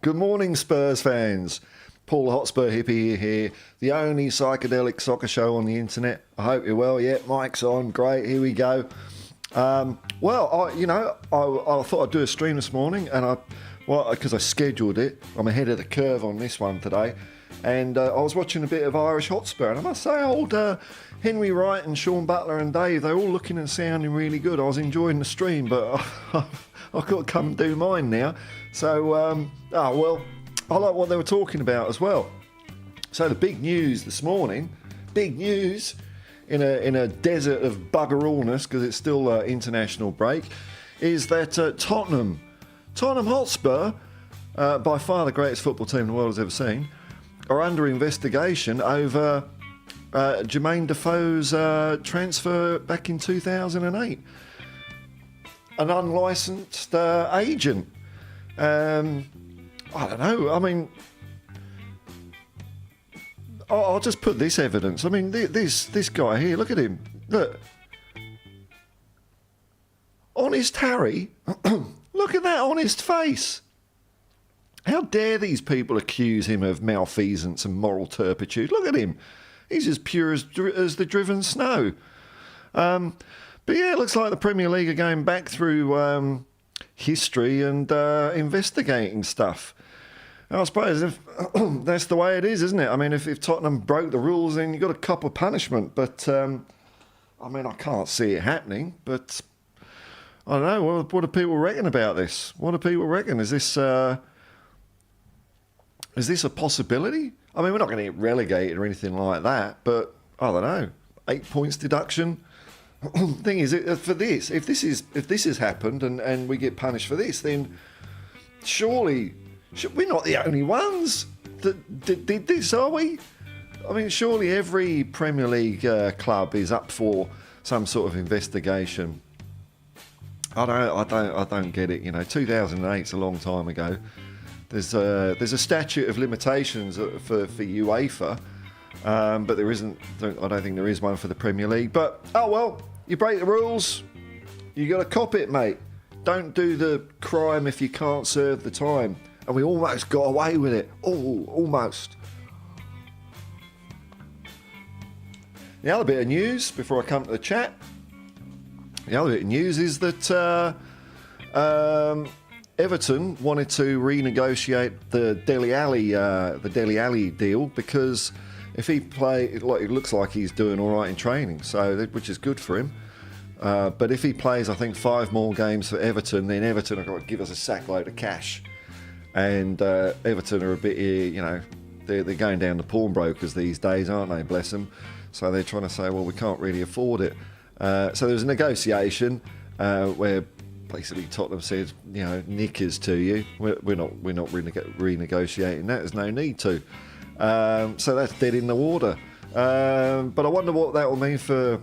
Good morning, Spurs fans. Paul Hotspur Hippie here, the only psychedelic soccer show on the internet. I hope you're well. Yeah, mic's on. Great. Here we go. I thought I'd do a stream this morning, and because I scheduled it. I'm ahead of the curve on this one today, and I was watching a bit of Irish Hotspur, and I must say, old Henry Wright and Sean Butler and Dave, they're all looking and sounding really good. I was enjoying the stream, but I've got to come and do mine now. So, I like what they were talking about as well. So the big news this morning, in a desert of bugger allness, because it's still international break, is that Tottenham Hotspur, by far the greatest football team the world has ever seen, are under investigation over Jermaine Defoe's transfer back in 2008. An unlicensed agent. I don't know. I mean, I'll just put this evidence. I mean, this guy here, look at him. Look. Honest Harry. Look at that honest face. How dare these people accuse him of malfeasance and moral turpitude? Look at him. He's as pure as the driven snow. But yeah, it looks like the Premier League are going back through history and investigating stuff. I suppose if that's the way it is, isn't it? I mean, if Tottenham broke the rules, then you've got a cop of punishment. But, I mean, I can't see it happening. But, I don't know, what do people reckon about this? What do people reckon? Is this a possibility? I mean, we're not going to get relegated or anything like that. But, I don't know, 8 points deduction. Thing is, for this, if this has happened and we get punished for this, then surely we're not the only ones that did this, are we? I mean, surely every Premier League club is up for some sort of investigation. I don't get it. You know, 2008's a long time ago. There's a statute of limitations for UEFA. But there isn't. I don't think there is one for the Premier League. But oh well, you break the rules, you got to cop it, mate. Don't do the crime if you can't serve the time. And we almost got away with it. Oh, almost. The other bit of news before I come to the chat. The other bit of news is that Everton wanted to renegotiate the Dele Alli deal because. If he it looks like he's doing all right in training, which is good for him. But if he plays, I think 5 more games for Everton, then Everton are going to give us a sackload of cash. And Everton are a bit, they're going down to pawnbrokers these days, aren't they? Bless them. So they're trying to say, well, we can't really afford it. So there's a negotiation where basically Tottenham said, knickers to you. We're not renegotiating that. There's no need to. So that's dead in the water. But I wonder what that will mean for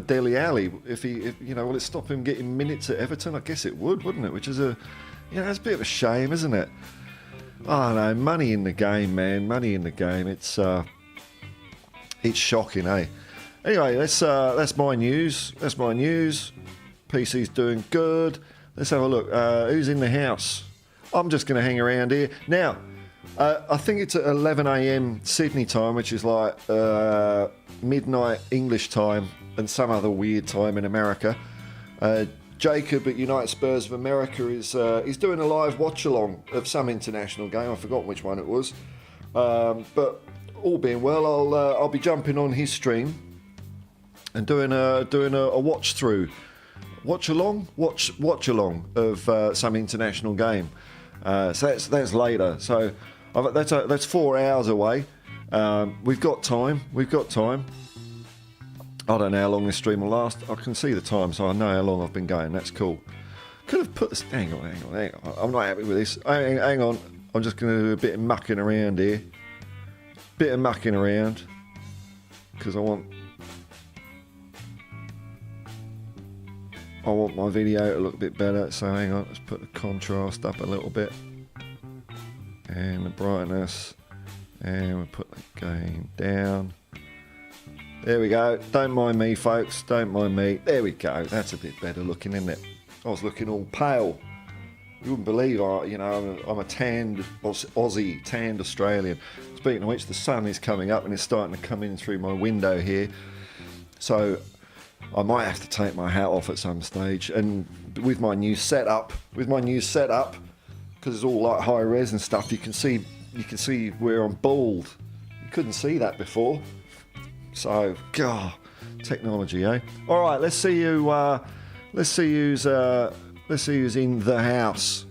Dele Alli. Will it stop him getting minutes at Everton? I guess it would, wouldn't it? Which is it's a bit of a shame, isn't it? I don't know. Money in the game, man. Money in the game. It's shocking, eh? Anyway, that's my news. That's my news. PC's doing good. Let's have a look. Who's in the house? I'm just going to hang around here now. I think it's at 11 a.m. Sydney time, which is like midnight English time and some other weird time in America. Jacob at United Spurs of America is doing a live watch-along of some international game. I've forgotten which one it was. But all being well, I'll be jumping on his stream and doing a watch-through. Watch-along of some international game. So that's later. So that's 4 hours away. We've got time. I don't know how long this stream will last. I can see the time, so I know how long I've been going. That's cool. Could have put this. Hang on. I'm not happy with this. Hang on. I'm just going to do a bit of mucking around here. Because I want my video to look a bit better. So hang on. Let's put the contrast up a little bit. And the brightness. And we'll put the gain down. There we go. Don't mind me, folks. Don't mind me. There we go. That's a bit better looking, isn't it? I was looking all pale. You wouldn't believe, I'm a tanned Aussie, tanned Australian. Speaking of which, the sun is coming up and it's starting to come in through my window here. So I might have to take my hat off at some stage. And with my new setup, because it's all like high res and stuff, you can see where I'm bald. You couldn't see that before. So, God, technology, eh? All right, let's see who's in the house.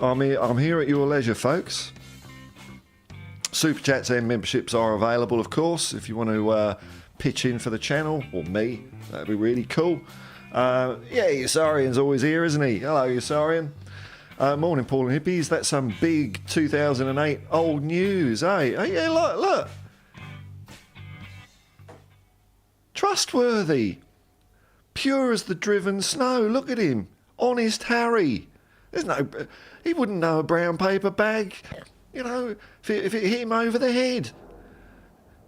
I'm here at your leisure, folks. Super chats and memberships are available, of course, if you want to pitch in for the channel, or me. That'd be really cool. Yasarian's always here, isn't he? Hello, Yasarian. Morning, Paul and Hippies. That's some big 2008 old news, eh? Oh, yeah, look. Trustworthy. Pure as the driven snow. Look at him. Honest Harry. He wouldn't know a brown paper bag, if it hit him over the head.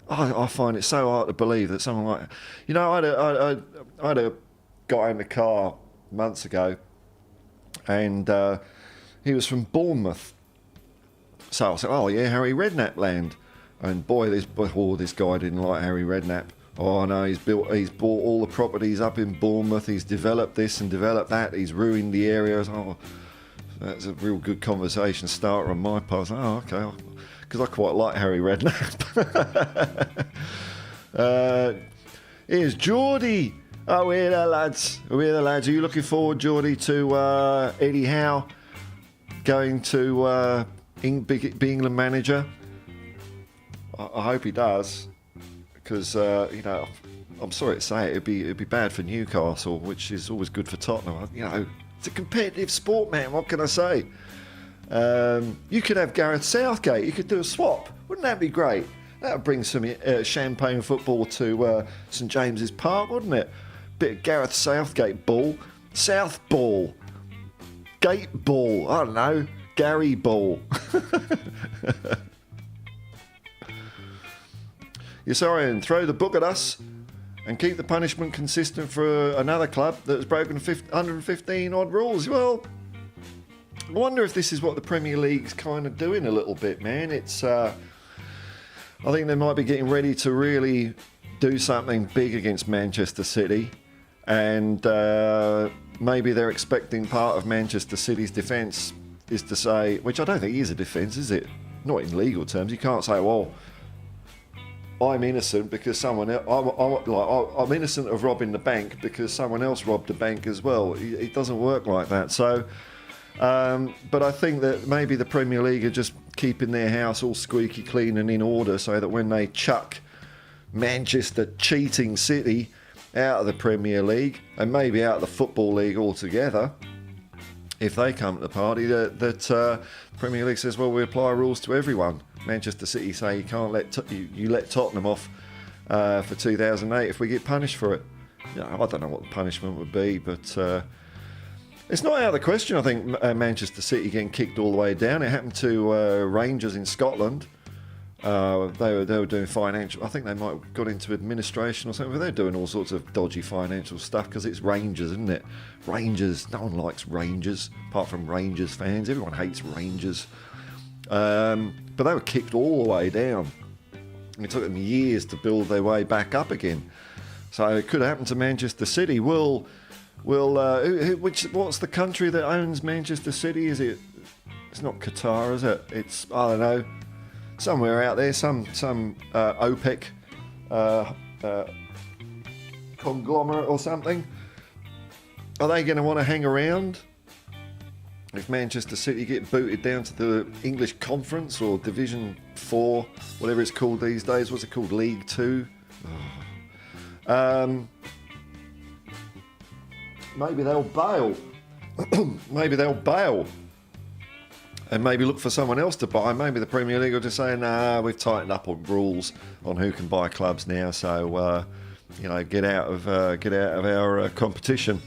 I find it so hard to believe that someone like... I had a guy in the car months ago, and he was from Bournemouth. So I said, oh yeah, Harry Redknapp land. And boy, this guy didn't like Harry Redknapp. Oh no, he's bought all the properties up in Bournemouth. He's developed this and developed that. He's ruined the area. Oh, that's a real good conversation starter on my part. Oh, okay, because I quite like Harry Redknapp. Here's Geordie. Oh, we're the lads. Are you looking forward, Geordie, to Eddie Howe going to be England manager? I hope he does. Because I'm sorry to say it, it'd be bad for Newcastle, which is always good for Tottenham. It's a competitive sport, man. What can I say? You could have Gareth Southgate. You could do a swap. Wouldn't that be great? That would bring some champagne football to St James's Park, wouldn't it? Bit of Gareth Southgate ball, South ball, Gate ball. I don't know, Gary ball. Yasarian, throw the book at us and keep the punishment consistent for another club that has broken 115 odd rules. Well, I wonder if this is what the Premier League's kind of doing a little bit, man. It's, I think they might be getting ready to really do something big against Manchester City, and maybe they're expecting part of Manchester City's defence is to say, which I don't think is a defence, is it? Not in legal terms. You can't say, well, I'm innocent because someone else. I'm innocent of robbing the bank because someone else robbed the bank as well. It doesn't work like that. So, but I think that maybe the Premier League are just keeping their house all squeaky clean and in order, so that when they chuck Manchester cheating City out of the Premier League and maybe out of the Football League altogether, if they come to the party, that Premier League says, well, we apply rules to everyone. Manchester City say you can't let Tottenham off for 2008 if we get punished for it. I don't know what the punishment would be, but it's not out of the question. I think Manchester City getting kicked all the way down. It happened to Rangers in Scotland. They were doing financial. I think they might have got into administration or something. But they're doing all sorts of dodgy financial stuff because it's Rangers, isn't it? Rangers. No one likes Rangers apart from Rangers fans. Everyone hates Rangers. But they were kicked all the way down. It took them years to build their way back up again. So it could happen to Manchester City. What's the country that owns Manchester City? It's not Qatar, is it? It's, I don't know, somewhere out there, some OPEC conglomerate or something. Are they going to want to hang around if Manchester City get booted down to the English Conference or Division 4, whatever it's called these days? What's it called? League 2? Maybe they'll bail. Maybe they'll bail. And maybe look for someone else to buy. Maybe the Premier League will just say, nah, we've tightened up on rules on who can buy clubs now, so get out of our competition.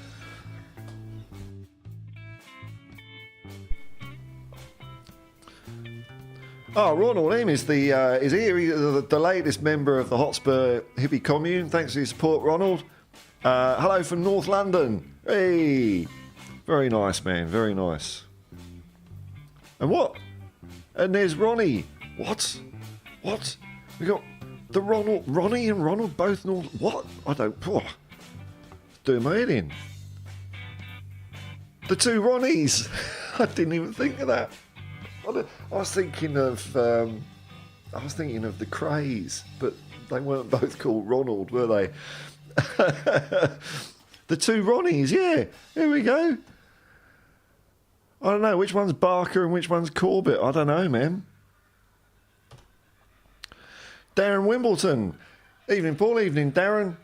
Oh, Ronald M is here. He's the latest member of the Hotspur Hippie commune. Thanks for your support, Ronald. Hello from North London. Hey, Very nice, man. Very nice. And what? And there's Ronnie. What? We got the Ronnie and Ronald both North. What? I don't. Oh, doing my head in. The two Ronnies. I didn't even think of that. I was thinking of the Crays, but they weren't both called Ronald, were they? The two Ronnies, yeah. Here we go. I don't know which one's Barker and which one's Corbett. I don't know, man. Darren Wimbledon. Evening, Paul. Evening, Darren.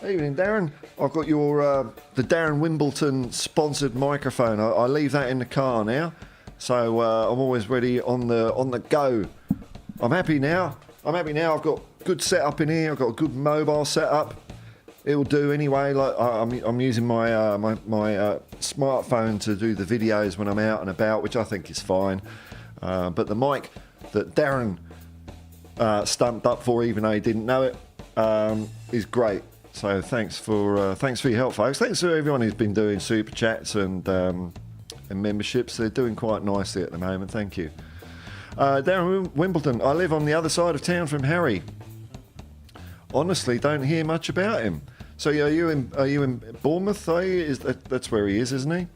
Evening, Darren. I've got your the Darren Wimbledon sponsored microphone. I leave that in the car now, so I'm always ready on the go. I'm happy now. I've got good setup in here. I've got a good mobile setup. It'll do anyway. Like I'm using my my smartphone to do the videos when I'm out and about, which I think is fine. But the mic that Darren stumped up for, even though he didn't know it, is great. So thanks for your help, folks. Thanks to everyone who's been doing super chats and memberships. They're doing quite nicely at the moment. Thank you. Darren Wimbledon. I live on the other side of town from Harry. Honestly, don't hear much about him. So are you in Bournemouth? Are you? That's where he is, isn't he?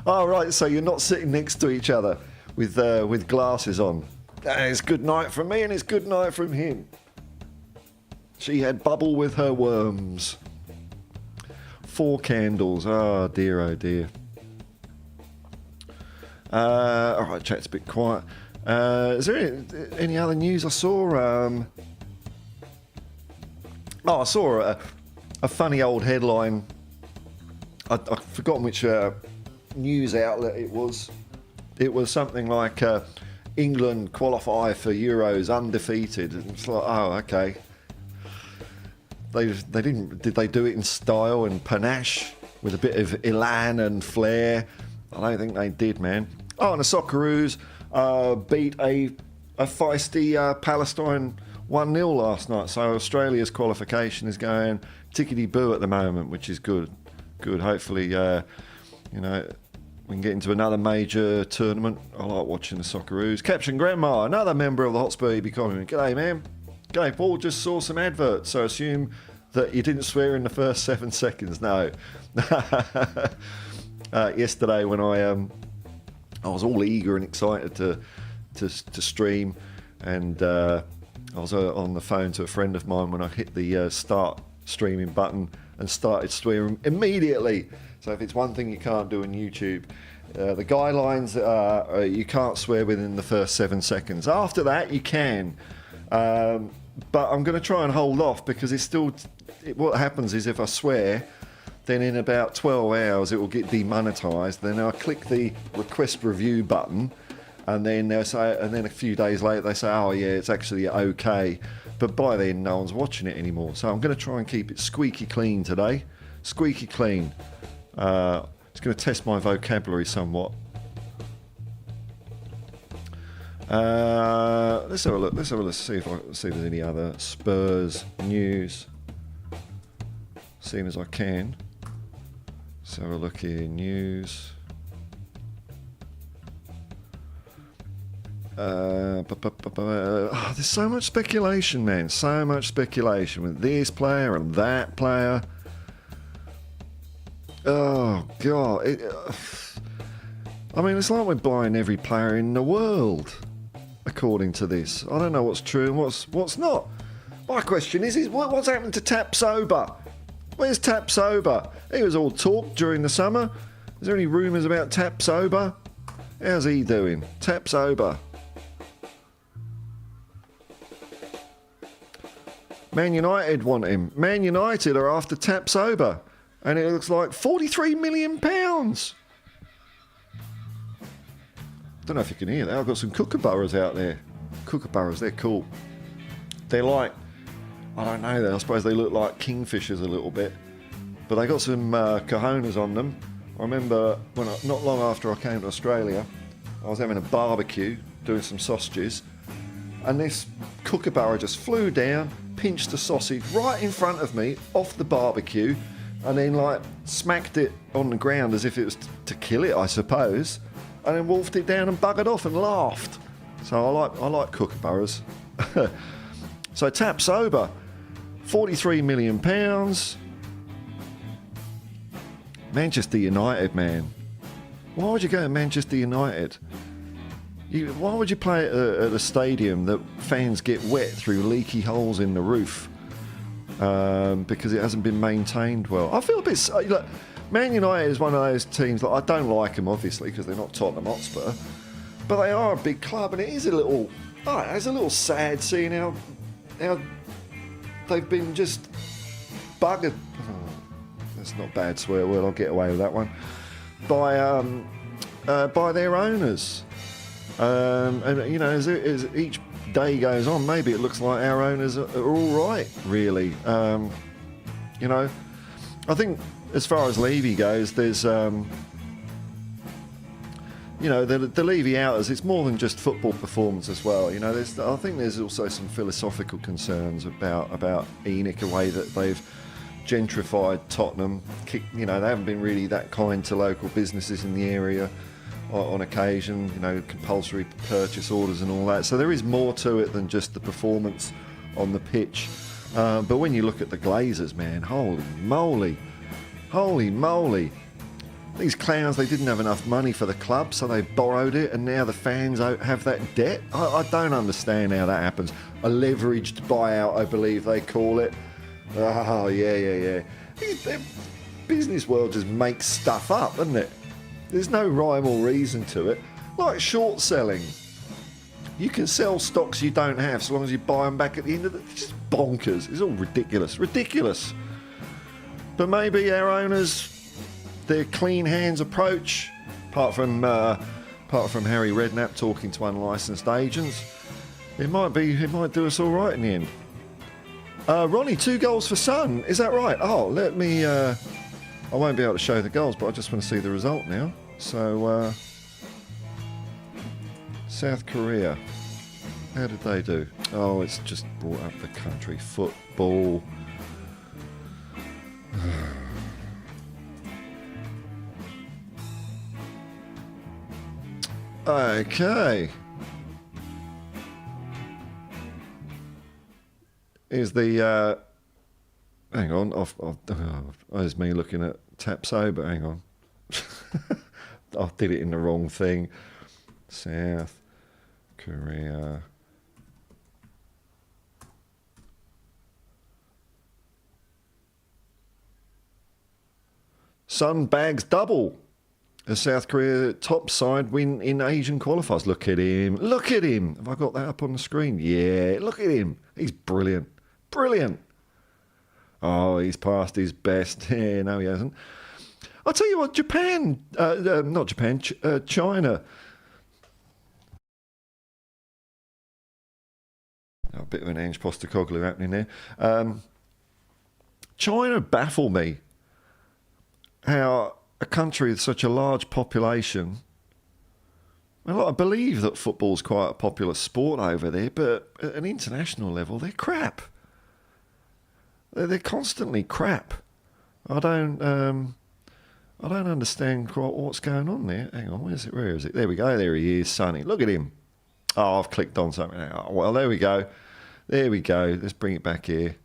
Oh, right. So you're not sitting next to each other with glasses on. It's good night from me and it's good night from him. She had bubble with her worms. 4 candles. Oh dear, oh dear. All right, chat's a bit quiet. Is there any other news I saw? I saw a funny old headline. I've forgotten which news outlet it was. It was something like England qualify for Euros undefeated. And it's like, oh, okay. They didn't. Did they do it in style and panache with a bit of elan and flair? I don't think they did, man. Oh, and the Socceroos beat a feisty Palestine 1-0 last night. So Australia's qualification is going tickety-boo at the moment, which is good. Good. Hopefully, we can get into another major tournament. I like watching the Socceroos. Captain Grandma, another member of the Hotspur Hippie community. G'day, man. G'day, Paul. Just saw some adverts, so assume that you didn't swear in the first 7 seconds. No. Yesterday when I was all eager and excited to stream, and I was on the phone to a friend of mine when I hit the start streaming button and started swearing immediately. So if it's one thing you can't do on YouTube, the guidelines are you can't swear within the first 7 seconds. After that, you can. But I'm going to try and hold off because what happens is if I swear, then in about 12 hours it will get demonetized. Then I'll click the request review button, and then they'll say, and then a few days later they say, oh yeah, it's actually okay. But by then no one's watching it anymore. So I'm going to try and keep it squeaky clean today. Squeaky clean. It's going to test my vocabulary somewhat. Let's have a look. See if there's any other Spurs news. Seeing as I can. Let's have a look here. News. There's so much speculation, man. So much speculation with this player and that player. Oh God! I mean, it's like we're buying every player in the world, according to this. I don't know what's true and what's not. My question is what's happened to Tapsoba? Where's Tapsoba? He was all talk during the summer. Is there any rumours about Tapsoba? How's he doing? Tapsoba. Man United want him. Man United are after Tapsoba. And it looks like £43 million. Don't know if you can hear that. I've got some kookaburras out there. Kookaburras, they're cool. They're like, I don't know, I suppose they look like kingfishers a little bit. But they got some cojones on them. I remember not long after I came to Australia, I was having a barbecue, doing some sausages, and this kookaburra just flew down, pinched a sausage right in front of me off the barbecue, and then like smacked it on the ground as if it was to kill it, I suppose, and then wolfed it down and buggered off and laughed. So I like kookaburras. So tap sober, £43 million. Manchester United, man. Why would you go to Manchester United? Why would you play at a stadium that fans get wet through leaky holes in the roof? Because it hasn't been maintained well. I feel a bit... Look, Man United is one of those teams that I don't like them, obviously, because they're not Tottenham Hotspur. But they are a big club, and it is a little... it's a little sad seeing how they've been just buggered... That's not a bad swear word, I'll get away with that one. By their owners. And you know, as each day goes on, maybe it looks like our owners are all right, really. You know, I think as far as Levy goes, there's you know, the Levy outers, it's more than just football performance as well. You know, I think there's also some philosophical concerns about ENIC, a way that they've gentrified Tottenham. You know, they haven't been really that kind to local businesses in the area on occasion, you know, compulsory purchase orders and all that. So there is more to it than just the performance on the pitch. But when you look at the Glazers, man, holy moly. These clowns, they didn't have enough money for the club, so they borrowed it, and now the fans have that debt. I don't understand how that happens. A leveraged buyout, I believe they call it. Oh, yeah. The business world just makes stuff up, doesn't it? There's no rhyme or reason to it. Like short selling. You can sell stocks you don't have so long as you buy them back at the end of the... It's just bonkers. It's all ridiculous. But maybe our owners, their clean hands approach, apart from Harry Redknapp talking to unlicensed agents, it might do us all right in the end. Ronnie, 2 goals for Sun. Is that right? Oh, let me... I won't be able to show the goals, but I just want to see the result now. So, South Korea. How did they do? Oh, it's just brought up the country. Football. Okay. Is the hang on, there's me looking at tap sober. Hang on. I did it in the wrong thing. South Korea. Sun bags double. The South Korea top side win in Asian qualifiers. Look at him. Have I got that up on the screen? Yeah, look at him. He's brilliant. Oh, he's past his best. Yeah, no, he hasn't. I'll tell you what, China. A bit of an Ange Postecoglou happening there. China baffle me. How a country with such a large population... Well, I believe that football's quite a popular sport over there, but at an international level, they're crap. They're constantly crap. I don't understand quite what's going on there. Hang on, where is it? There we go. There he is, Sonny. Look at him. Oh, I've clicked on something now. Well, there we go. Let's bring it back here.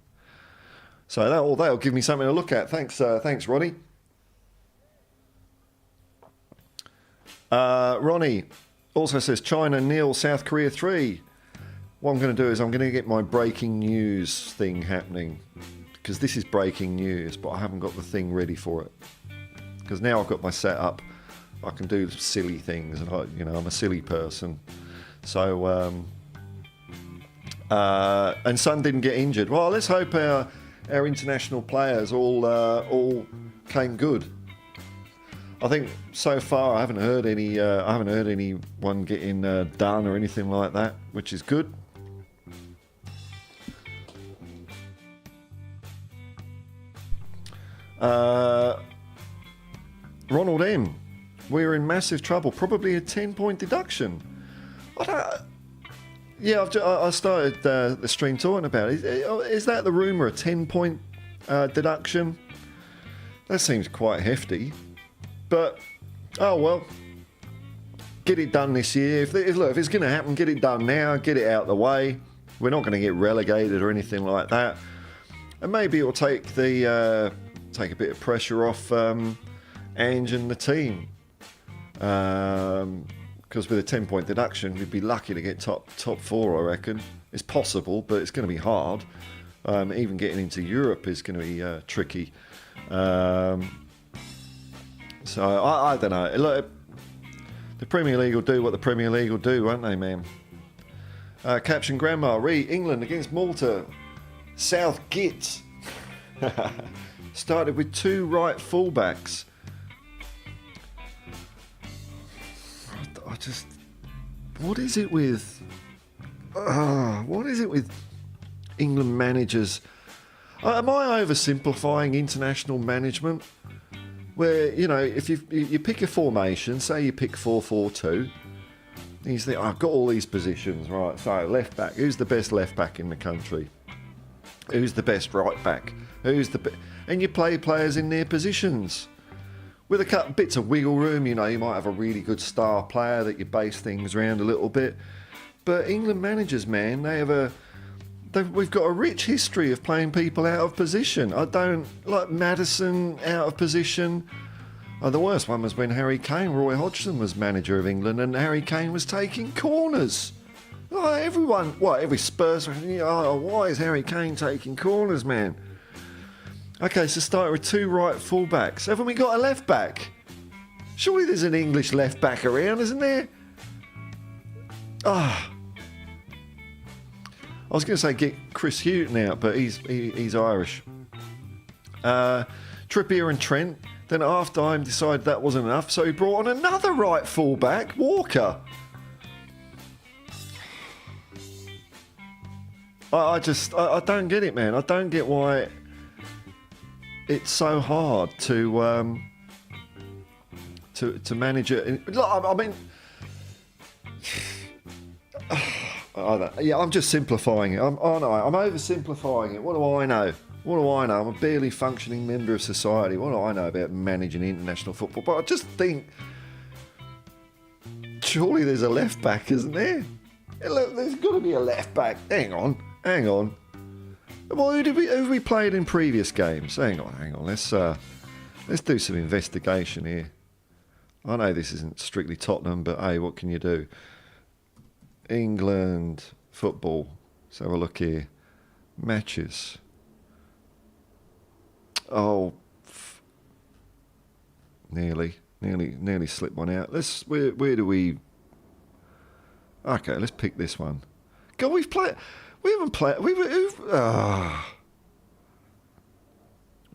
So that'll give me something to look at. Thanks, Ronnie. Ronnie also says China 0, South Korea 3. What I'm going to do is I'm going to get my breaking news thing happening, because this is breaking news, but I haven't got the thing ready for it. Because now I've got my setup, I can do silly things, and I'm a silly person. So, and Sun didn't get injured. Well, let's hope our international players all came good. I think so far I haven't heard anyone getting done or anything like that, which is good. Ronald M. We're in massive trouble. Probably a 10-point deduction. Yeah, I started the stream talking about it. Is that the rumour, a 10-point deduction? That seems quite hefty. But, oh well. Get it done this year. If it's going to happen, get it done now. Get it out of the way. We're not going to get relegated or anything like that. And maybe it will take a bit of pressure off Ange and the team. Because with a 10-point deduction, we'd be lucky to get top four, I reckon. It's possible, but it's going to be hard. Even getting into Europe is going to be tricky. So I don't know. Look, the Premier League will do what the Premier League will do, won't they, man? Caption Grandma, England against Malta. Southgate. Started with 2 right fullbacks. What is it with England managers? Am I oversimplifying international management? Where, you know, if you pick a formation, say you pick 4-4-2, you think, I've got all these positions, right? So left back, who's the best left back in the country? Who's the best right back? And you play players in their positions. With a couple bits of wiggle room, you know, you might have a really good star player that you base things around a little bit. But England managers, man, we've got a rich history of playing people out of position. I don't like Maddison out of position. The worst one was when Roy Hodgson was manager of England, and Harry Kane was taking corners. Like every Spurs, why is Harry Kane taking corners, man? Okay, so starting with 2 right fullbacks. Haven't we got a left back? Surely there's an English left back around, isn't there? I was going to say get Chris Hughton out, but he's Irish. Trippier and Trent. Then at half-time decided that wasn't enough, so he brought on another right fullback, Walker. I don't get it, man. I don't get why it's so hard to manage it. I mean, I'm just simplifying it. I'm oversimplifying it. What do I know? I'm a barely functioning member of society. What do I know about managing international football? But I just think, surely there's a left back, isn't there? There's got to be a left back. Hang on. Well, who have we played in previous games? Hang on. Let's do some investigation here. I know this isn't strictly Tottenham, but hey, what can you do? England football. Let's have a look here. Matches. Oh, nearly slipped one out. Where do we? Okay, let's pick this one. God, we haven't played.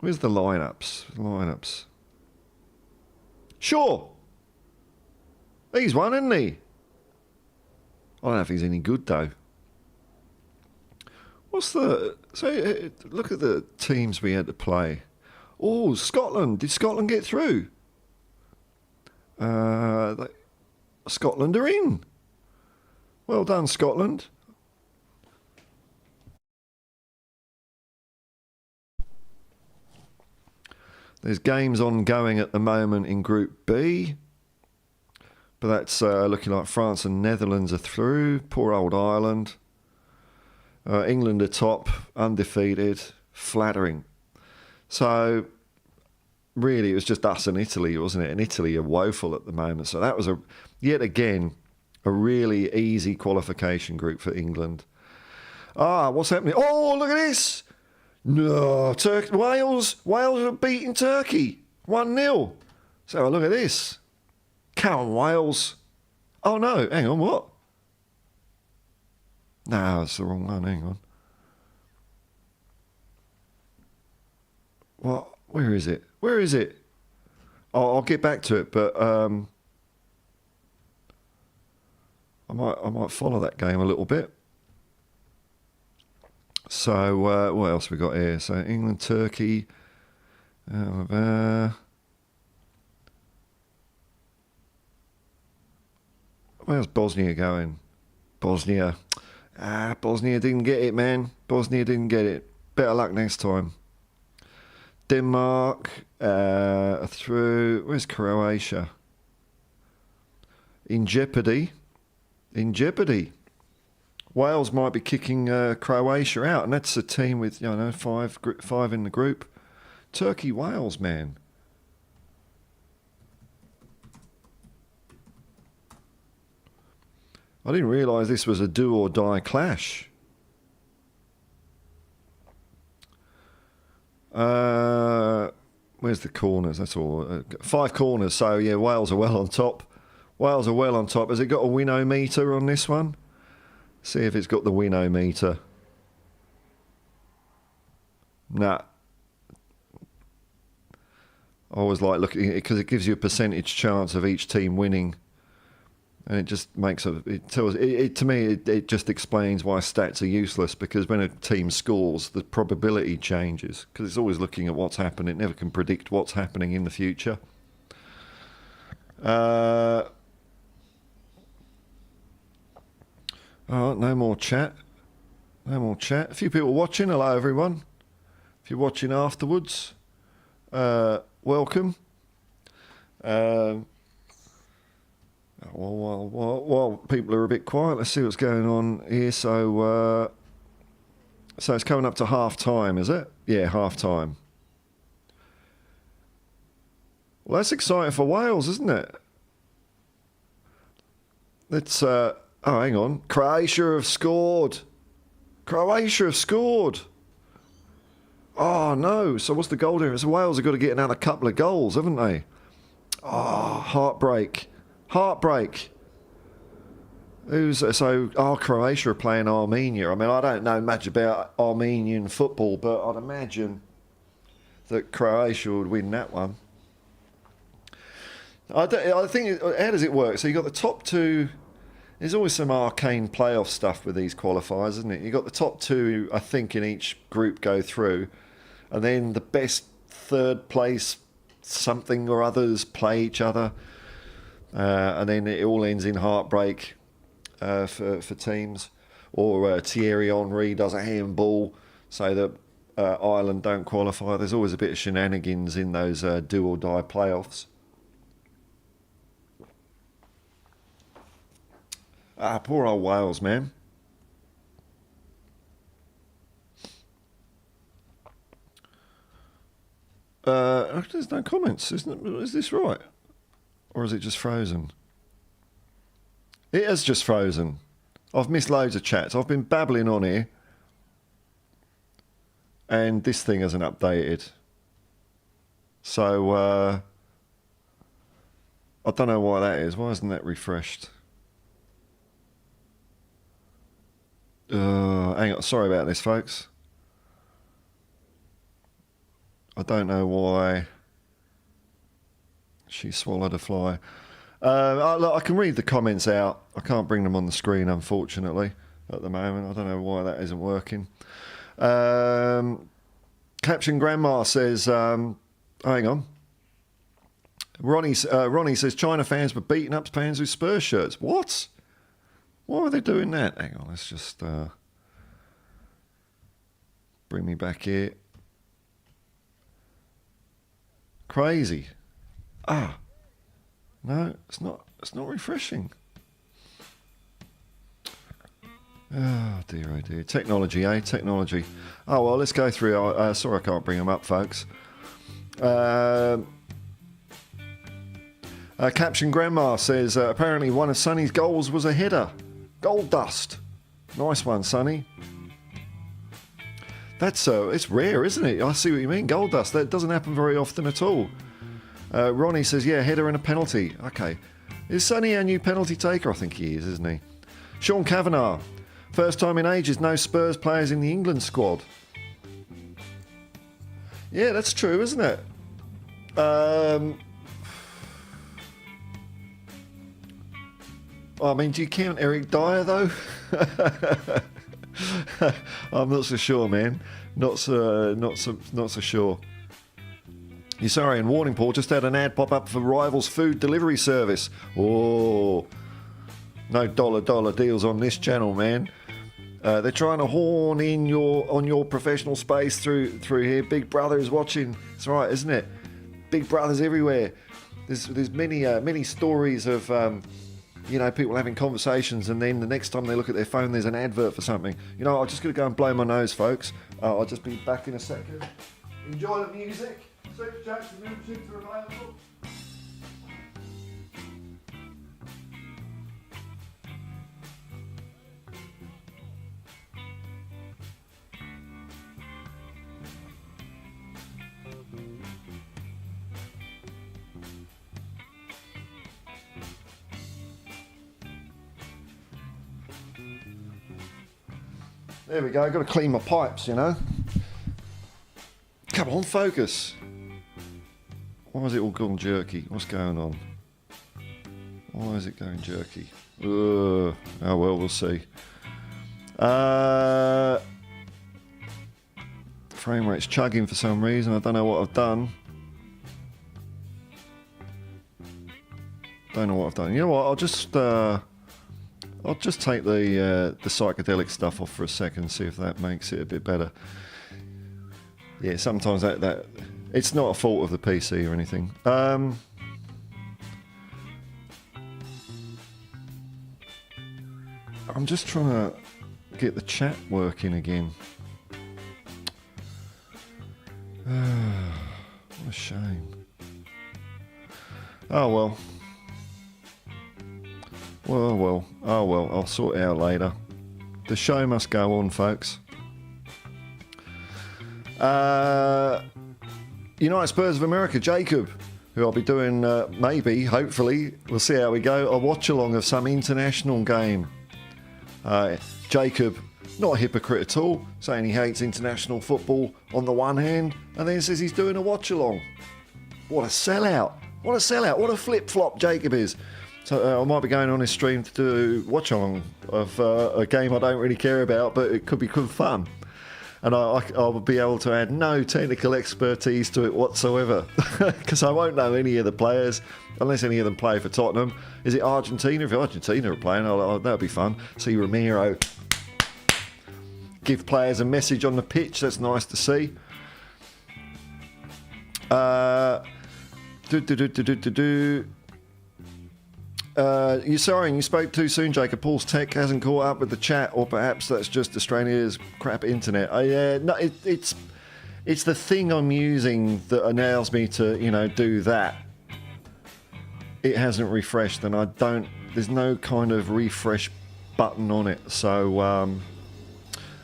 Where's the lineups? Sure. He's one, isn't he? I don't know if he's any good though. So look at the teams we had to play. Oh, Scotland. Did Scotland get through? Scotland are in. Well done, Scotland. There's games ongoing at the moment in Group B. But that's looking like France and Netherlands are through. Poor old Ireland. England are top, undefeated, flattering. So, really, it was just us and Italy, wasn't it? And Italy are woeful at the moment. So that was, yet again, a really easy qualification group for England. What's happening? Oh, look at this! No, Wales are beating Turkey 1-0. So look at this. Come on, Wales. Oh, no, hang on, what? No, that's the wrong one. Hang on. What? Where is it? I'll get back to it, but I might follow that game a little bit. So what else we got here? So England, Turkey. Where's Bosnia going? Bosnia. Bosnia didn't get it, man. Bosnia didn't get it. Better luck next time. Denmark through. Where's Croatia? In jeopardy. In jeopardy. Wales might be kicking Croatia out, and that's a team with five in the group. Turkey, Wales, man. I didn't realise this was a do or die clash. Where's the corners? That's all. 5 corners. So yeah, Wales are well on top. Wales are well on top. Has it got a win-o-meter on this one? See if it's got the win-o-meter. Nah. I always like looking at it because it gives you a percentage chance of each team winning. And it just makes it just explains why stats are useless, because when a team scores, the probability changes because it's always looking at what's happened. It never can predict what's happening in the future. Oh, no more chat. No more chat. A few people watching. Hello, everyone. If you're watching afterwards, welcome. While people are a bit quiet, let's see what's going on here. So it's coming up to half time, is it? Yeah, half time. Well, that's exciting for Wales, isn't it? Let's. Oh, hang on. Croatia have scored. Croatia have scored. Oh no! So what's the goal difference? So Wales have got to get another couple of goals, haven't they? Oh, heartbreak. Heartbreak. Croatia are playing Armenia. I mean, I don't know much about Armenian football, but I'd imagine that Croatia would win that one. I think, how does it work? So you got the top two. There's always some arcane playoff stuff with these qualifiers, isn't it? You got the top two, I think, in each group go through, and then the best third place something or others play each other. And then it all ends in heartbreak for teams. Or Thierry Henry does a handball so that Ireland don't qualify. There's always a bit of shenanigans in those do or die playoffs. Poor old Wales, man. There's no comments, isn't it? Is this right? Or is it just frozen? It is just frozen. I've missed loads of chats. I've been babbling on here. And this thing hasn't updated. So, I don't know why that is. Why isn't that refreshed? Hang on. Sorry about this, folks. I don't know why... She swallowed a fly. I can read the comments out. I can't bring them on the screen, unfortunately, at the moment. I don't know why that isn't working. Caption Grandma says, hang on. Ronnie says, China fans were beating up fans with Spurs shirts. What? Why were they doing that? Hang on, let's just bring me back here. Crazy. No, it's not refreshing. Oh dear, technology, eh? Technology. Oh well, let's go through. Sorry, I can't bring them up, folks. Caption Grandma says apparently one of Sonny's goals was a header. Gold dust. Nice one, Sonny. That's it's rare, isn't it? I see what you mean. Gold dust. That doesn't happen very often at all. Ronnie says, yeah, header and a penalty. Okay. Is Sonny our new penalty taker? I think he is, isn't he? Sean Kavanagh. First time in ages, no Spurs players in the England squad. Yeah, that's true, isn't it? I mean, do you count Eric Dyer, though? I'm not so sure, man. Not so sure. Sorry, and warning, Paul, just had an ad pop up for Rivals food delivery service. Oh, no dollar deals on this channel, man. They're trying to horn in on your professional space through here. Big Brother is watching. It's right, isn't it? Big Brother's everywhere. There's many stories of people having conversations, and then the next time they look at their phone, there's an advert for something. I'm just going to go and blow my nose, folks. I'll just be back in a second. Enjoy the music. Super Jackson memberships are available. There we go, I've got to clean my pipes, Come on, focus. Why is it all gone jerky? What's going on? Why is it going jerky? Oh well, we'll see. Frame rate's chugging for some reason. I don't know what I've done. Don't know what I've done. You know what? I'll just take the psychedelic stuff off for a second, see if that makes it a bit better. Yeah, sometimes that it's not a fault of the PC or anything. I'm just trying to get the chat working again. What a shame. Oh well. Well, I'll sort it out later. The show must go on, folks. United Spurs of America, Jacob, who I'll be doing, hopefully, we'll see how we go, a watch-along of some international game. Jacob, not a hypocrite at all, saying he hates international football on the one hand, and then says he's doing a watch-along. What a sellout. What a flip-flop Jacob is. So I might be going on his stream to do watch-along of a game I don't really care about, but it could be good fun. And I'll be able to add no technical expertise to it whatsoever, because I won't know any of the players, unless any of them play for Tottenham. Is it Argentina? If Argentina are playing, that'll be fun. See Romero give players a message on the pitch. That's nice to see. You're sorry, you spoke too soon, Jacob. Paul's tech hasn't caught up with the chat, or perhaps that's just Australia's crap internet. It's the thing I'm using that allows me to, do that. It hasn't refreshed, and there's no kind of refresh button on it. So,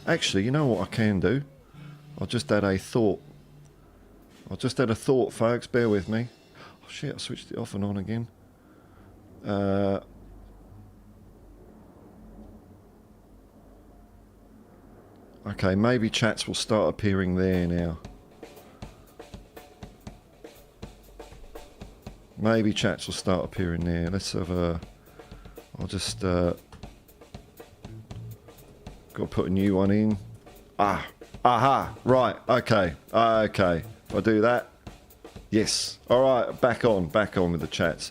actually, you know what I can do? I'll just add a thought. Folks. Bear with me. Oh shit! I switched it off and on again. Okay, maybe chats will start appearing there now. Let's have I'll just got to put a new one in. Aha, right, okay. If I do that, yes. All right, back on with the chats.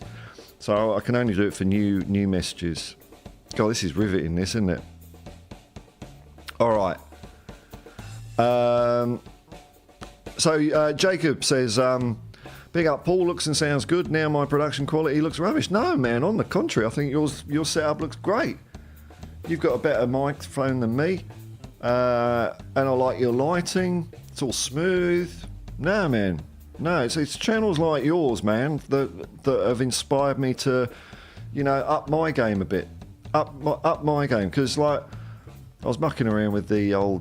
So I can only do it for new messages. God, this is riveting, isn't it? All right. So Jacob says, big up Paul, looks and sounds good. Now my production quality looks rubbish. No, man, on the contrary, I think your setup looks great. You've got a better microphone than me. And I like your lighting. It's all smooth. No, man. No, it's channels like yours, man, that have inspired me to, up my game a bit. Up my game. Because, I was mucking around with the old,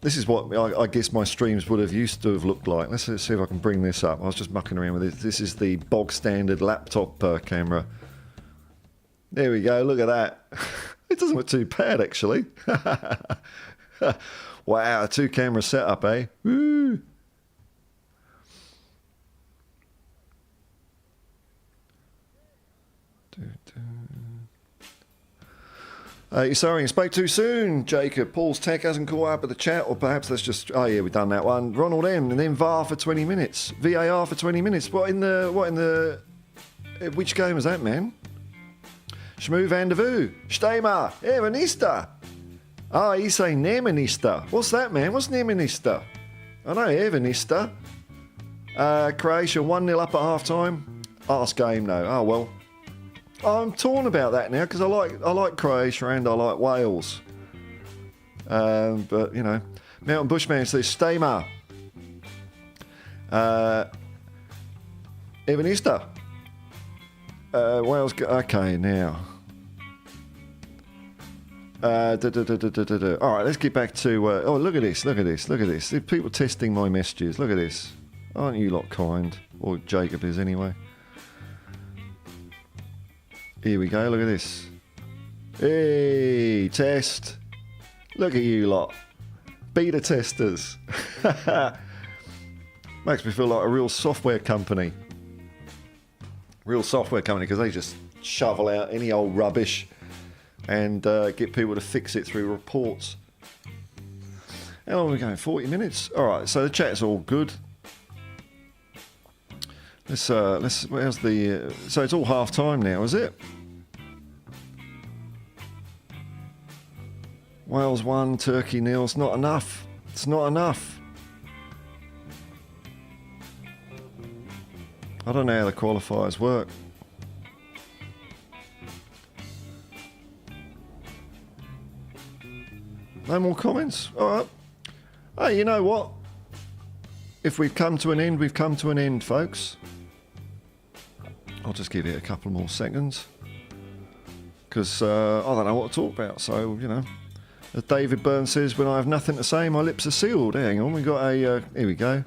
this is what I guess my streams would have used to have looked like. Let's see if I can bring this up. I was just mucking around with it. This is the bog standard laptop camera. There we go, look at that. It doesn't look too bad, actually. Wow, 2-camera setup, eh? Woo! You're sorry, you spoke too soon, Jacob. Paul's tech hasn't caught up with the chat, or perhaps that's just... Oh, yeah, we've done that one. Ronald M, and then VAR for 20 minutes. VAR for 20 minutes. What in the... Which game was that, man? Shmoo van der Voo. Stema. Evanista. Ah, he's saying Nemanista. What's that, man? What's Nemanista? I know Evanista. Croatia 1-0 up at half-time. Arse game, though. Oh, well. I'm torn about that now because I like Croatia and I like Wales. But, you know, Mountain Bushman says Stema. Evanista. Wales. Okay, now. All right, let's get back to. Oh, look at this! Look at this! Look at this! People testing my messages. Look at this! Aren't you lot kind? Or Jacob is anyway. Here we go. Look at this. Hey, test. Look at you lot, beta testers. Makes me feel like a real software company. Real software company because they just shovel out any old rubbish and get people to fix it through reports. How long are we going? 40 minutes? Alright, so the chat's all good. Where's the... so it's all half time now, is it? Wales 1, Turkey 0. It's not enough. It's not enough. I don't know how the qualifiers work. No more comments? Alright. Hey, you know what? If we've come to an end, we've come to an end, folks. I'll just give it a couple more seconds. Because I don't know what to talk about. So, you know, as David Byrne says, when I have nothing to say, my lips are sealed. Hang on, we got a... here we go.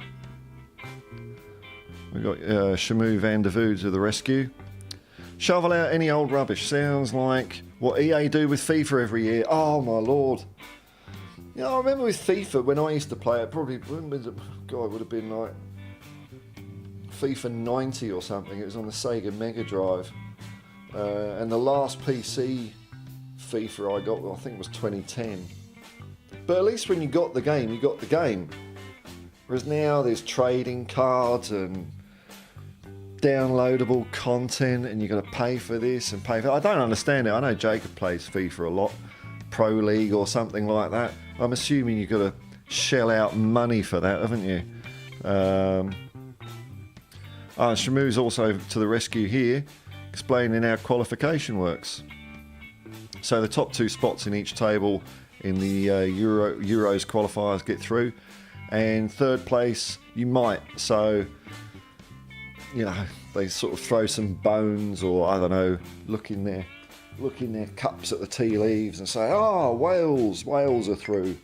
We got Shmoo van der Voo to the rescue. Shovel out any old rubbish. Sounds like what EA do with FIFA every year. Oh, my lord. You know, I remember with FIFA, when I used to play it, probably, God, it would have been like FIFA 90 or something. It was on the Sega Mega Drive. And the last PC FIFA I got, I think, was 2010. But at least when you got the game, you got the game. Whereas now there's trading cards and downloadable content and you've got to pay for this and pay for... I don't understand it. I know Jacob plays FIFA a lot. Pro League or something like that. I'm assuming you've got to shell out money for that, haven't you? Shmoo's also to the rescue here, explaining how qualification works. So the top two spots in each table in the Euros qualifiers get through, and third place you might. So, you know, they sort of throw some bones, or I don't know, look in their cups at the tea leaves and say, "Oh, Wales are through."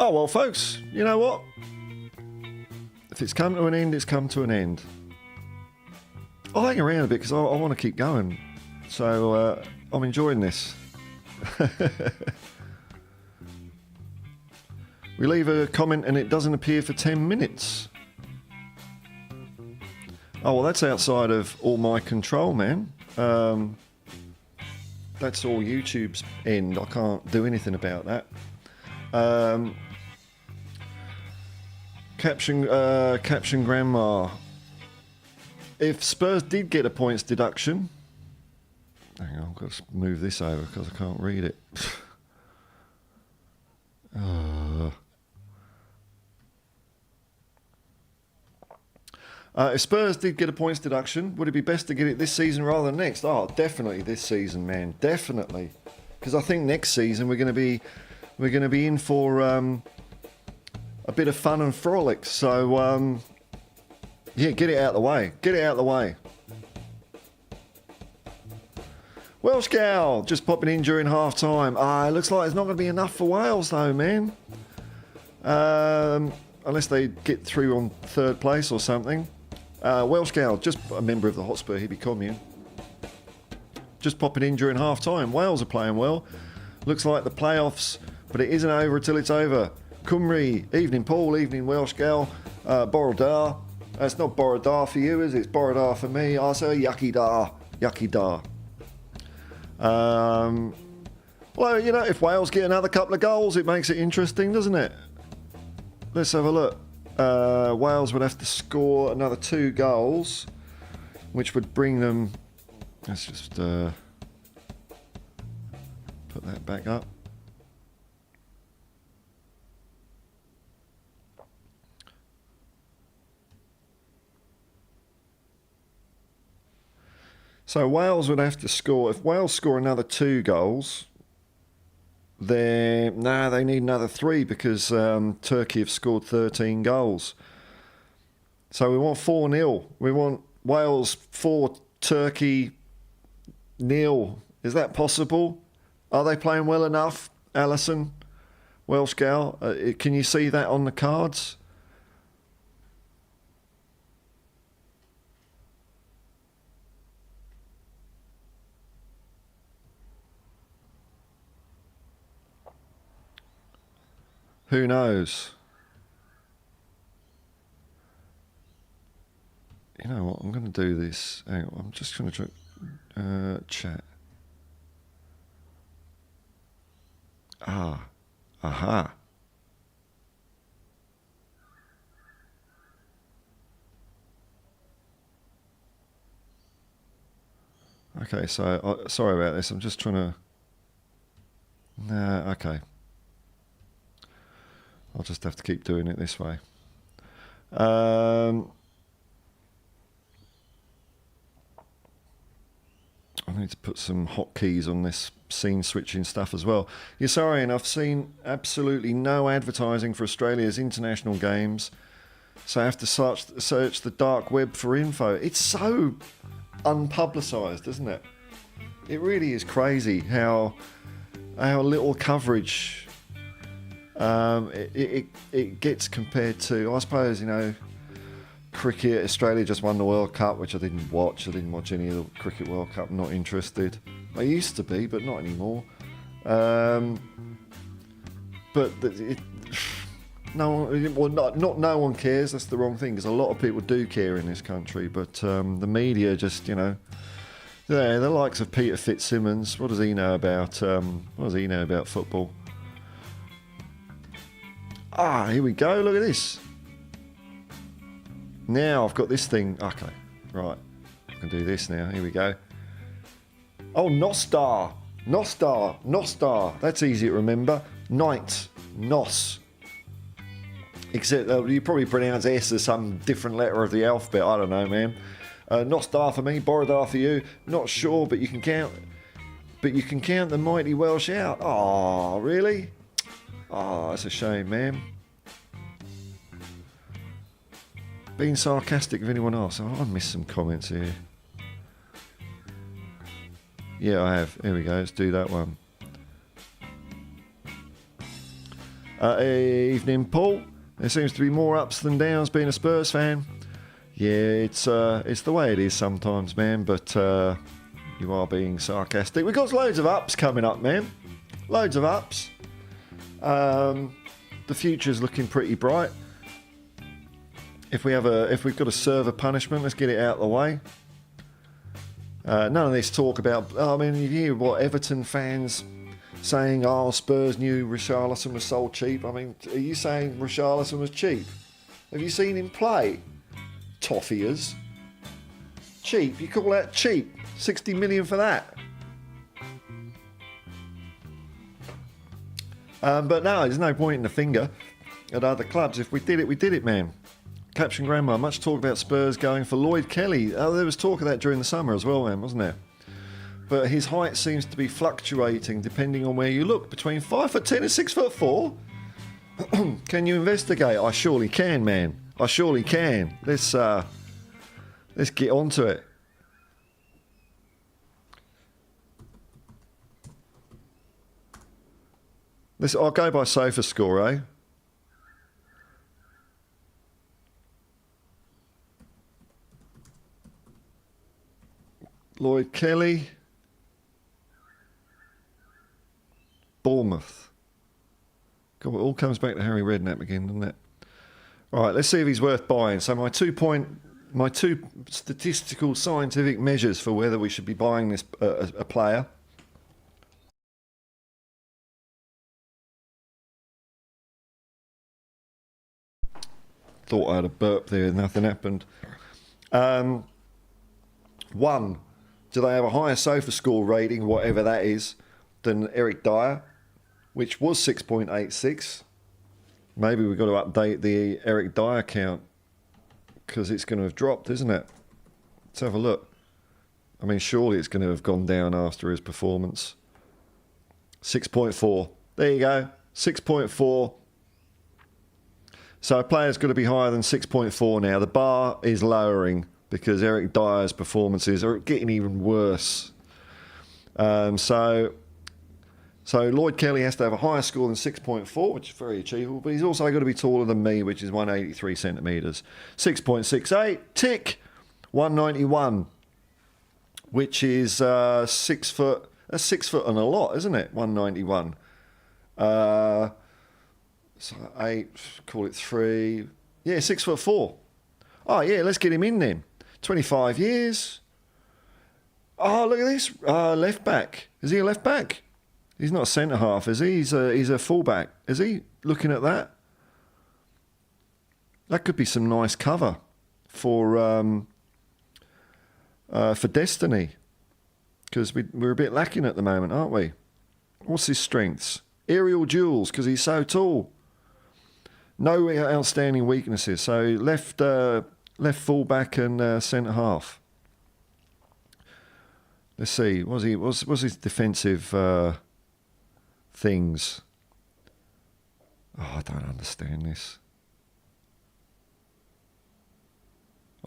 Oh, well, folks, you know what? If it's come to an end, it's come to an end. I'll hang around a bit because I want to keep going. So I'm enjoying this. We leave a comment and it doesn't appear for 10 minutes. Oh, well, that's outside of all my control, man. That's all YouTube's end. I can't do anything about that. Caption Grandma. If Spurs did get a points deduction... Hang on, I've got to move this over because I can't read it. If Spurs did get a points deduction, would it be best to get it this season rather than next? Oh, definitely this season, man. Definitely. Because I think next season we're going to be in for a bit of fun and frolic. So, yeah, get it out of the way. Get it out of the way. Welsh Gal, just popping in during half time. It looks like it's not going to be enough for Wales though, man. Unless they get through on third place or something. Welsh Gal, just a member of the Hotspur Hippie commune. Just popping in during half time. Wales are playing well. Looks like the playoffs, but it isn't over until it's over. Cymru, evening Paul, evening Welsh Gal. Borodar. It's not Borodar for you, is it? It's Borodar for me. I say yucky dar. Yucky dar. Well, you know, if Wales get another couple of goals, it makes it interesting, doesn't it? Let's have a look. Wales would have to score another 2 goals, which would bring them... Let's just put that back up. So Wales would have to score... If Wales score another 2 goals... They need another 3 because Turkey have scored 13 goals. So we want 4-0. We want Wales 4, Turkey 0. Is that possible? Are they playing well enough, Alison, Welsh gal? Can you see that on the cards? Who knows? You know what? I'm going to do this. Hang on, I'm just going to try chat. Aha. Okay, so sorry about this. I'm just trying to. Nah, okay. I'll just have to keep doing it this way. I need to put some hotkeys on this scene switching stuff as well. Yeah, sorry, and I've seen absolutely no advertising for Australia's international games, so I have to search the dark web for info. It's so unpublicised, isn't it? It really is crazy how little coverage it gets compared to, I suppose, you know, cricket. Australia just won the World Cup, which I didn't watch. I didn't watch any of the Cricket World Cup. I'm not interested. I used to be, but not anymore. But no one cares. That's the wrong thing, because a lot of people do care in this country. But the media just, you know, the likes of Peter Fitzsimmons. What does he know about? Football? Here we go. Look at this. Now I've got this thing. Okay, right. I can do this now. Here we go. Oh, Nostar. That's easy to remember. Night. Nos. Except you probably pronounce S as some different letter of the alphabet. I don't know, man. Nostar for me, Borodar for you. Not sure, but you can count. But you can count the mighty Welsh out. Oh, really? Oh, that's a shame, man. Being sarcastic of anyone else. Oh, I missed some comments here. Yeah, I have. Here we go. Let's do that one. Evening, Paul. There seems to be more ups than downs being a Spurs fan. Yeah, it's the way it is sometimes, man. But you are being sarcastic. We've got loads of ups coming up, man. Loads of ups. The future's looking pretty bright. If we've got to serve a punishment, let's get it out of the way. None of this talk about. I mean, you hear what Everton fans saying? Oh, Spurs knew Richarlison was sold cheap. I mean, are you saying Richarlison was cheap? Have you seen him play? Toffiers. Cheap? You call that cheap? 60 million for that? But no, there's no pointing the finger at other clubs. If we did it, we did it, man. Caption Grandma, much talk about Spurs going for Lloyd Kelly. Oh, there was talk of that during the summer as well, man, wasn't there? But his height seems to be fluctuating depending on where you look. Between 5'10" and 6'4". Can you investigate? I surely can, man. I surely can. Let's get onto it. I'll go by sofa score, eh? Lloyd Kelly. Bournemouth. God, it all comes back to Harry Redknapp again, doesn't it? All right, let's see if he's worth buying. So my two statistical scientific measures for whether we should be buying this a player. Thought I had a burp there, nothing happened. 1, do they have a higher sofa score rating, whatever that is, than Eric Dyer, which was 6.86? Maybe we've got to update the Eric Dyer count, because it's going to have dropped, isn't it? Let's have a look. I mean, surely it's going to have gone down after his performance. 6.4. There you go. 6.4. So a player's got to be higher than 6.4 now. The bar is lowering because Eric Dyer's performances are getting even worse. So Lloyd Kelly has to have a higher score than 6.4, which is very achievable, but he's also got to be taller than me, which is 183 centimetres. 6.68, tick. 191, which is 6 foot. That's 6 foot and a lot, isn't it? 191. So 8, call it 3. Yeah, 6'4". Oh, yeah, let's get him in then. 25 years. Oh, look at this. Left back. Is he a left back? He's not a centre half, is he? He's a full back. Is he? Looking at that? That could be some nice cover for Destiny. Because we're a bit lacking at the moment, aren't we? What's his strengths? Aerial duels, because he's so tall. No outstanding weaknesses. So left full back and centre half. Let's see. What's his defensive things? Oh, I don't understand this.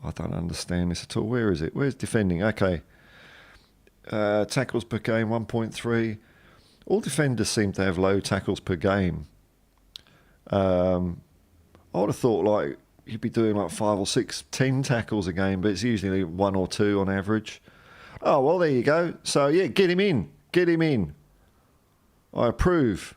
I don't understand this at all. Where is it? Where's defending? Okay. Tackles per game, 1.3. All defenders seem to have low tackles per game. I would have thought like you'd be doing like 5 or 6, 10 tackles a game, but it's usually 1 or 2 on average. Oh, well, there you go. So, yeah, get him in. Get him in. I approve.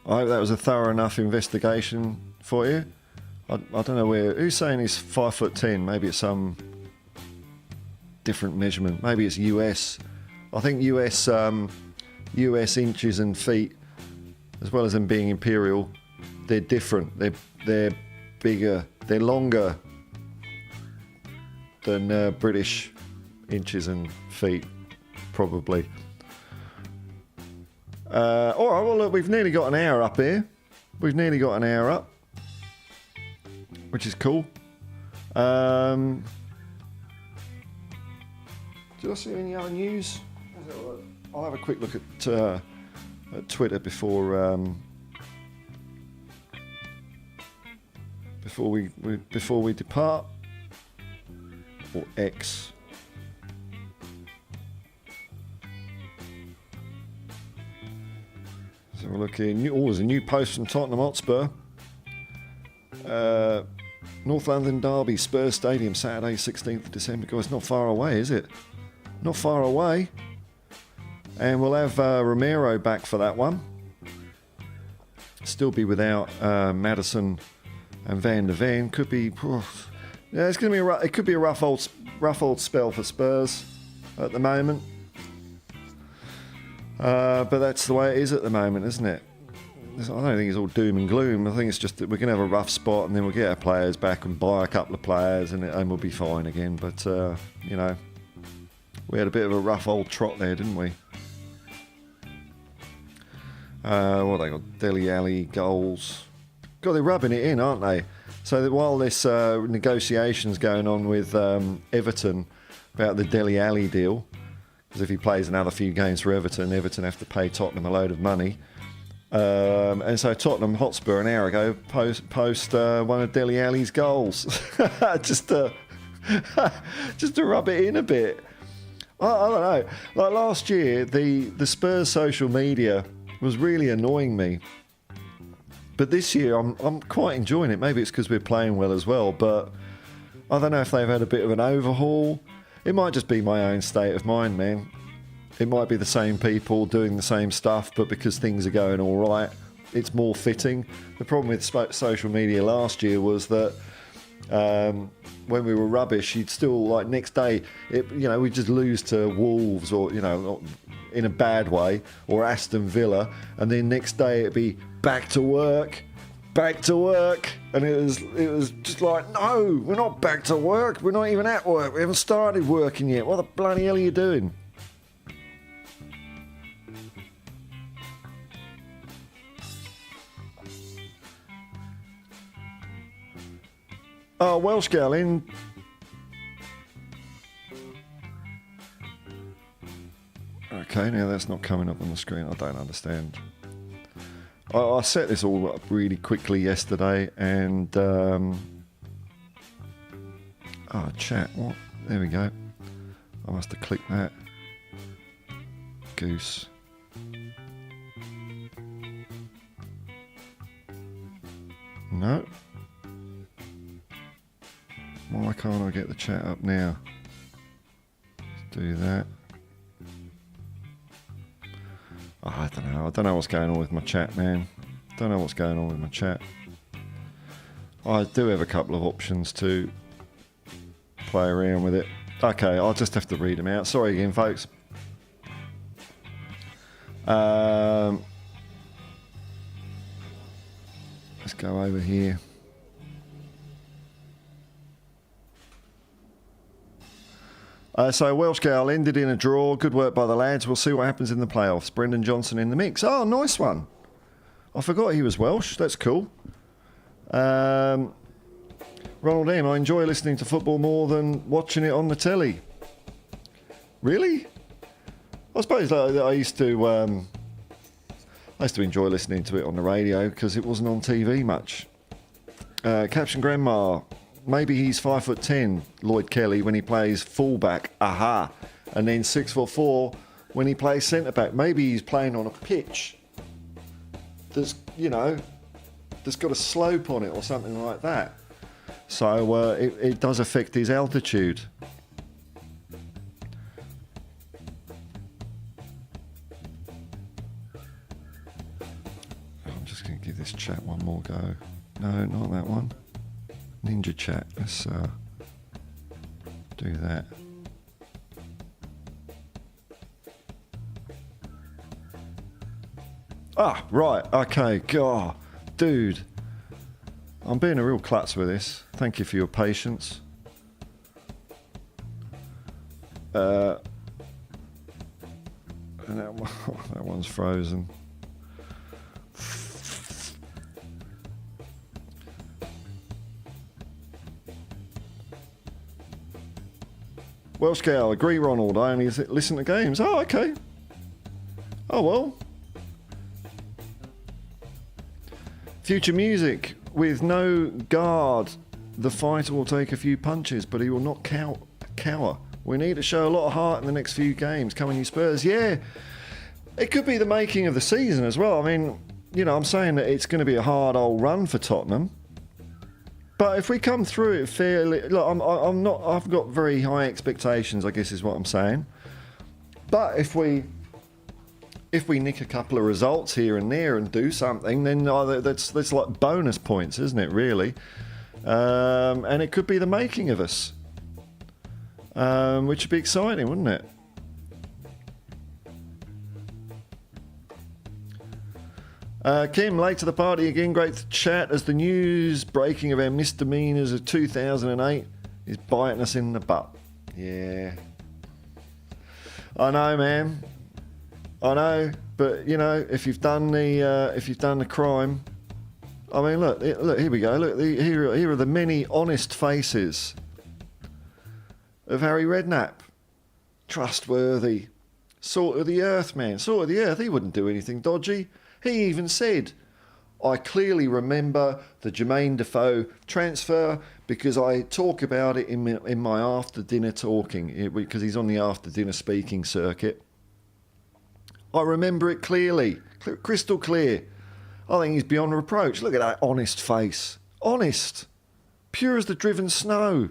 I hope that was a thorough enough investigation for you. I don't know where. Who's saying he's 5'10"? Maybe it's some different measurement. Maybe it's US. I think US inches and feet, as well as them being imperial, they're different. They're bigger. They're longer than British inches and feet, probably. All right, well, look, we've nearly got an hour up here. We've nearly got an hour up, which is cool. Did I see any other news? I'll have a quick look at Twitter before we depart, or X. So we're looking. There's a new post from Tottenham Hotspur. North London Derby, Spurs Stadium, Saturday, 16th of December. Guys, not far away, is it? Not far away. And we'll have Romero back for that one. Still be without Maddison and Van der Ven. Could be. Yeah, it's going to be. It could be a rough old spell for Spurs at the moment. But that's the way it is at the moment, isn't it? I don't think it's all doom and gloom. I think it's just that we're going to have a rough spot, and then we'll get our players back and buy a couple of players, and we'll be fine again. But we had a bit of a rough old trot there, didn't we? What they got? Dele Alli goals. God, they're rubbing it in, aren't they? So that while this negotiation's going on with Everton about the Dele Alli deal. Because if he plays another few games for Everton have to pay Tottenham a load of money. And so Tottenham Hotspur an hour ago post one of Dele Alli's goals. just to rub it in a bit. I don't know. Like last year, the Spurs social media was really annoying me. But this year, I'm quite enjoying it. Maybe it's because we're playing well as well. But I don't know if they've had a bit of an overhaul. It might just be my own state of mind, man. It might be the same people doing the same stuff, but because things are going all right, it's more fitting. The problem with social media last year was that when we were rubbish, he'd still, like, next day, we'd just lose to Wolves or, in a bad way, or Aston Villa, and then next day it'd be back to work, and it was just like, no, we're not back to work, we're not even at work, we haven't started working yet, what the bloody hell are you doing? Oh, Welsh girl in. Okay, now that's not coming up on the screen. I don't understand. I set this all up really quickly yesterday, and chat. What? There we go. I must have clicked that. Goose. No. Why can't I get the chat up now? Let's do that. Oh, I don't know. I don't know what's going on with my chat, man. Don't know what's going on with my chat. I do have a couple of options to play around with it. Okay, I'll just have to read them out. Sorry again, folks. Let's go over here. So Welsh Gal ended in a draw. Good work by the lads. We'll see what happens in the playoffs. Brendan Johnson in the mix. Oh, nice one. I forgot he was Welsh. That's cool. Ronald M. I enjoy listening to football more than watching it on the telly. Really? I suppose I used to enjoy listening to it on the radio because it wasn't on TV much. Caption Grandma. Maybe he's 5'10", Lloyd Kelly, when he plays fullback, aha, and then 6'4" when he plays centre back. Maybe he's playing on a pitch that's got a slope on it or something like that. So it does affect his altitude. I'm just going to give this chat one more go. No, not that one. Ninja chat, let's do that. Ah, right, okay, God, dude. I'm being a real klutz with this. Thank you for your patience. And that one's frozen. Welsh Gal, agree Ronald, I only listen to games. Oh, okay. Oh, well. Future music, with no guard, the fighter will take a few punches, but he will not cower. We need to show a lot of heart in the next few games. Come on, you Spurs. Yeah, it could be the making of the season as well. I mean, I'm saying that it's going to be a hard old run for Tottenham. But if we come through it fairly, look, I've got very high expectations, I guess is what I'm saying. But if we nick a couple of results here and there and do something, then that's like bonus points, isn't it, really? And it could be the making of us, which would be exciting, wouldn't it? Kim, late to the party again. Great to chat as the news breaking of our misdemeanors of 2008 is biting us in the butt. Yeah. I know, man. I know, but if you've done the crime, I mean, look, here we go. Look, here are the many honest faces of Harry Redknapp. Trustworthy, salt of the earth, man. Salt of the earth. He wouldn't do anything dodgy. He even said, I clearly remember the Jermaine Defoe transfer because I talk about it in my after-dinner talking, because he's on the after-dinner speaking circuit. I remember it clearly, crystal clear. I think he's beyond reproach. Look at that honest face. Honest. Pure as the driven snow.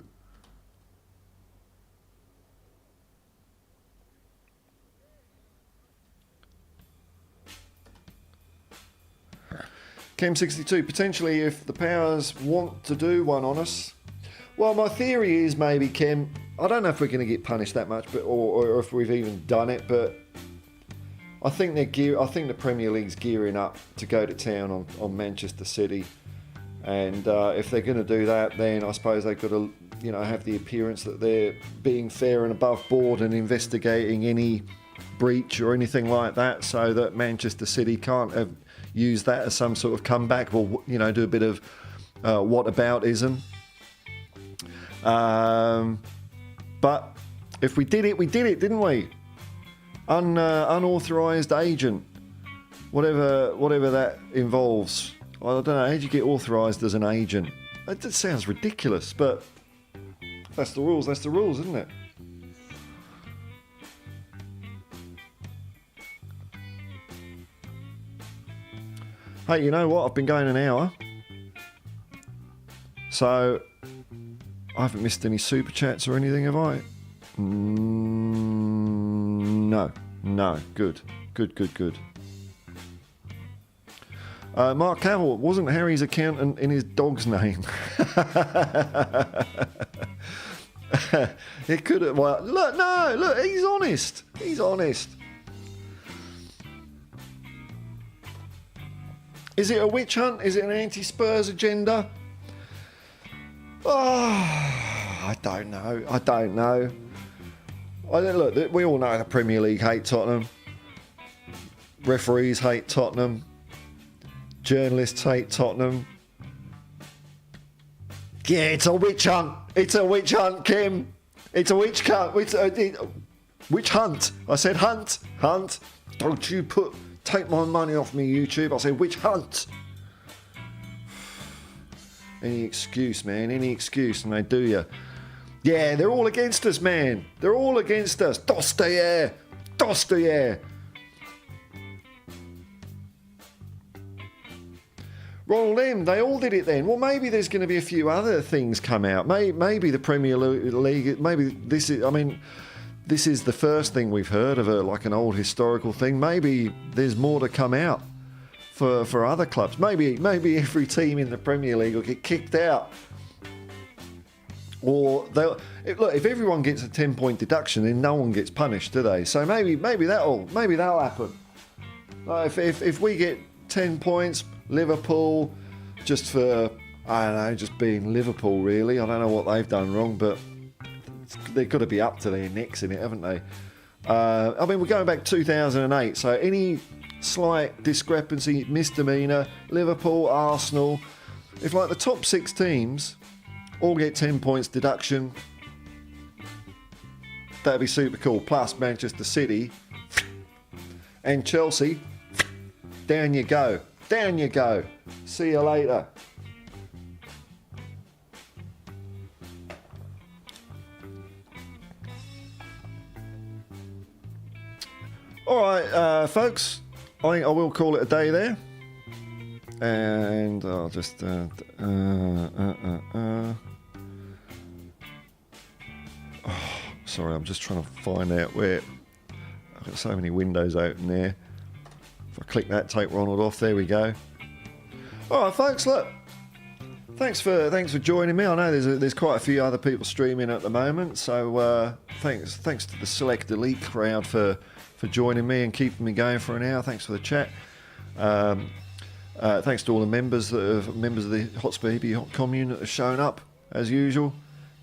Chem62, potentially if the powers want to do one on us, Well, my theory is maybe, Kim, I don't know if we're going to get punished that much, but or if we've even done it, but I think I think the Premier League's gearing up to go to town on Manchester City, and if they're going to do that, then I suppose they've got to, have the appearance that they're being fair and above board and investigating any breach or anything like that, so that Manchester City can't use that as some sort of comeback, or do a bit of whataboutism. But if we did it, didn't we? Unauthorised agent, whatever that involves. I don't know. How do you get authorised as an agent? That just sounds ridiculous, but that's the rules. That's the rules, isn't it? Hey, you know what? I've been going an hour, so I haven't missed any super chats or anything, have I? No. Good. Mark Cavill, wasn't Harry's accountant in his dog's name? It could have. Well, look, he's honest. Is it a witch hunt? Is it an anti-Spurs agenda? Oh, I don't know. Look, we all know the Premier League hate Tottenham. Referees hate Tottenham. Journalists hate Tottenham. Yeah, it's a witch hunt. It's a witch hunt, Kim. It's a witch hunt. Witch hunt. I said hunt. Don't you take my money off me, YouTube. I said witch hunt. Any excuse, man. Any excuse, and they do you. Yeah, they're all against us, man. They're all against us. Dostoyer. Ronald M, they all did it then. Well, maybe there's going to be a few other things come out. Maybe the Premier League, maybe this is the first thing we've heard of like an old historical thing. Maybe there's more to come out for other clubs. Maybe every team in the Premier League will get kicked out. Or if everyone gets a 10-point deduction, then no one gets punished, do they? So maybe that'll happen. If we get 10 points, Liverpool, just for, I don't know, just being Liverpool, really. I don't know what they've done wrong, but they've got to be up to their necks in it, haven't they? We're going back 2008, so any slight discrepancy, misdemeanour, Liverpool, Arsenal, if like the top 6 teams all get 10 points deduction, that'd be super cool. Plus Manchester City and Chelsea, down you go. See you later. All right, folks, I will call it a day there. And I'll just... sorry, I'm just trying to find out where... I've got so many windows open there. If I click that, take Ronald off, there we go. All right, folks, look. Thanks for joining me. I know there's quite a few other people streaming at the moment, so thanks to the select elite crowd for joining me and keeping me going for an hour. Thanks for the chat. Thanks to all the members of the Hotspur Hippie commune that have shown up as usual.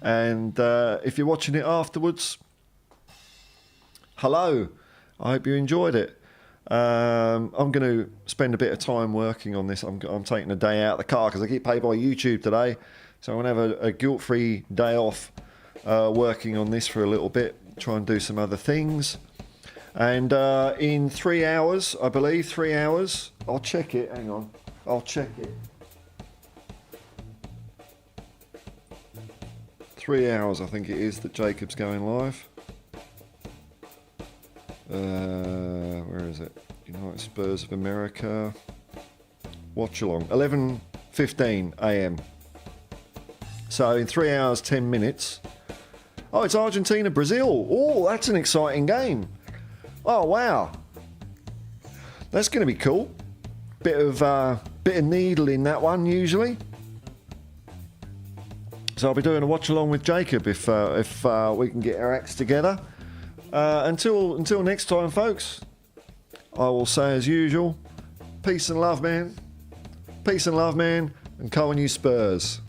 And if you're watching it afterwards, hello. I hope you enjoyed it. I'm going to spend a bit of time working on this. I'm taking a day out of the car because I get paid by YouTube today, so I'm going to have a guilt-free day off working on this for a little bit. Try and do some other things. And in 3 hours, I believe, 3 hours, I'll check it. Hang on, I'll check it. 3 hours, I think it is, that Jacob's going live. Where is it? United Spurs of America. Watch along. 11:15 a.m. So in 3 hours, 10 minutes. Oh, it's Argentina, Brazil. Oh, that's an exciting game. Oh, wow. That's going to be cool. Bit of needle in that one, usually. So I'll be doing a watch along with Jacob if we can get our acts together. Until next time, folks, I will say as usual, peace and love, man. Peace and love, man, and go on you Spurs.